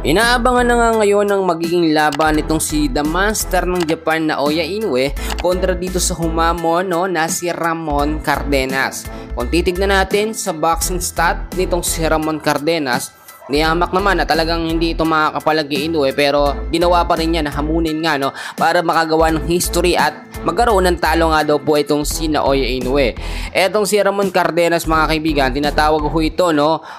Inaabangan na nga ngayon ang magiging laban nitong si The Monster ng Japan na Naoya Inoue kontra dito sa humamon na si Ramon Cardenas. Kung titignan natin sa boxing stat nitong si Ramon Cardenas, niyamak naman na talagang hindi ito makakapalag kay Inoue, pero ginawa pa rin niya na hamunin nga para makagawa ng history at magkaroon ng talo nga daw po itong si Naoya Inoue. Etong si Ramon Cardenas, mga kaibigan, tinatawag ho ito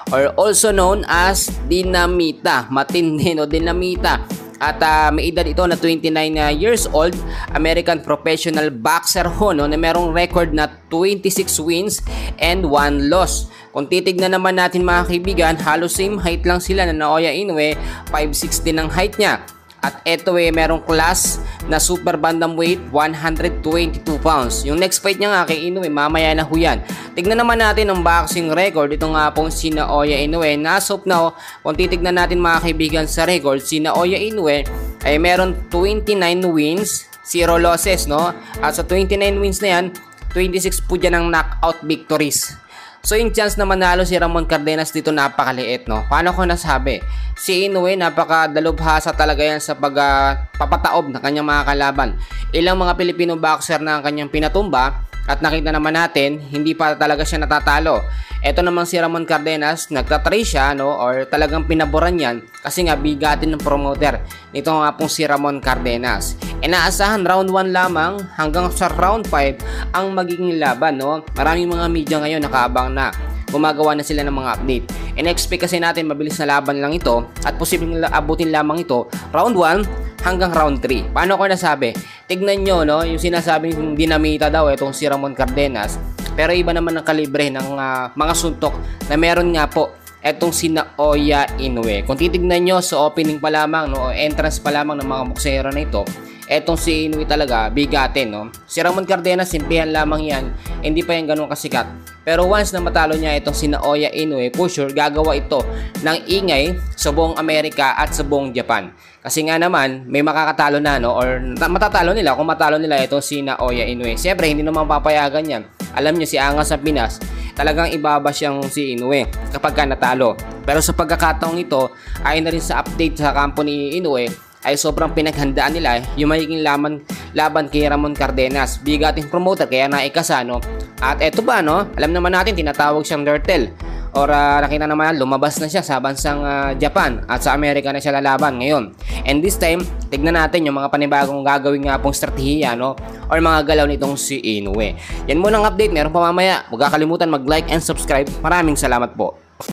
or also known as Dinamita. Matindi Dinamita. At may edad ito na 29 years old, American professional boxer na merong record na 26 wins and 1 loss. Kung titignan naman natin, mga kaibigan, halos same height lang sila na Naoya Inoue, 5'6" din ang height niya. At eto merong class na super bantamweight, 122 pounds. Yung next fight niya nga kay Inoue, mamaya na ho yan. Tignan naman natin ang boxing record. Ito nga pong si Naoya Inoue. As of now, kung titignan natin, mga kaibigan, sa record, si Naoya Inoue ay meron 29 wins, 0 losses, At sa 29 wins na yan, 26 po dyan ang knockout victories. So yung chance na manalo si Ramon Cardenas dito napakaliit, Paano ko nasabi? Si Inoue napakadalubhasa talaga yan sa pagpapataob ng kanyang mga kalaban. Ilang mga Pilipino boxer na ang kanyang pinatumba at nakita naman natin, hindi pa talaga siya natatalo. Ito naman si Ramon Cardenas, nagtatry siya, or talagang pinaboran yan kasi nga bigatin ng promoter. Ito nga pong si Ramon Cardenas. Inaasahan round 1 lamang hanggang sa round 5 ang magiging laban, Maraming mga media ngayon nakaabang na. Gumagawa na sila ng mga update. In-expect kasi natin mabilis na laban lang ito at posibleng abutin lamang ito round 1 hanggang round 3. Paano ko nasabi? Tignan nyo, yung sinasabing Dinamita daw itong si Ramon Cardenas. Pero iba naman ang kalibre ng mga suntok na meron nga po etong si Naoya Inoue. Kung titignan nyo sa opening pa lamang, o entrance pa lamang ng mga boksero na ito, etong si Inoue talaga bigatin, Si Ramon Cardenas, simpihan lamang yan, hindi pa yan ganun kasikat. Pero once na matalo niya itong si Naoya Inoue, for sure gagawa ito ng ingay sa buong Amerika at sa buong Japan. Kasi nga naman, may makakatalo na, or matatalo nila kung matalo nila itong si Naoya Inoue. Siyempre, hindi naman papayagan yan. Alam niyo, si Angas sa Pinas, talagang ibaba siyang si Inoue kapag ka natalo. Pero sa pagkakataong ito, ayon na rin sa update sa kampo ni Inoue, ay sobrang pinaghandaan nila yung magiging laban kay Ramon Cardenas. Bigating promoter, kaya naikasa, At eto ba, alam naman natin, tinatawag siyang Turtle. Or nakita naman, lumabas na siya sa bansang Japan at sa Amerika na siya lalaban ngayon. And this time, tignan natin yung mga panibagong gagawin nga pong strategiya, or mga galaw nitong si Inoue. Yan muna ang update, meron pa mamaya. Huwag kakalimutan mag-like and subscribe. Maraming salamat po.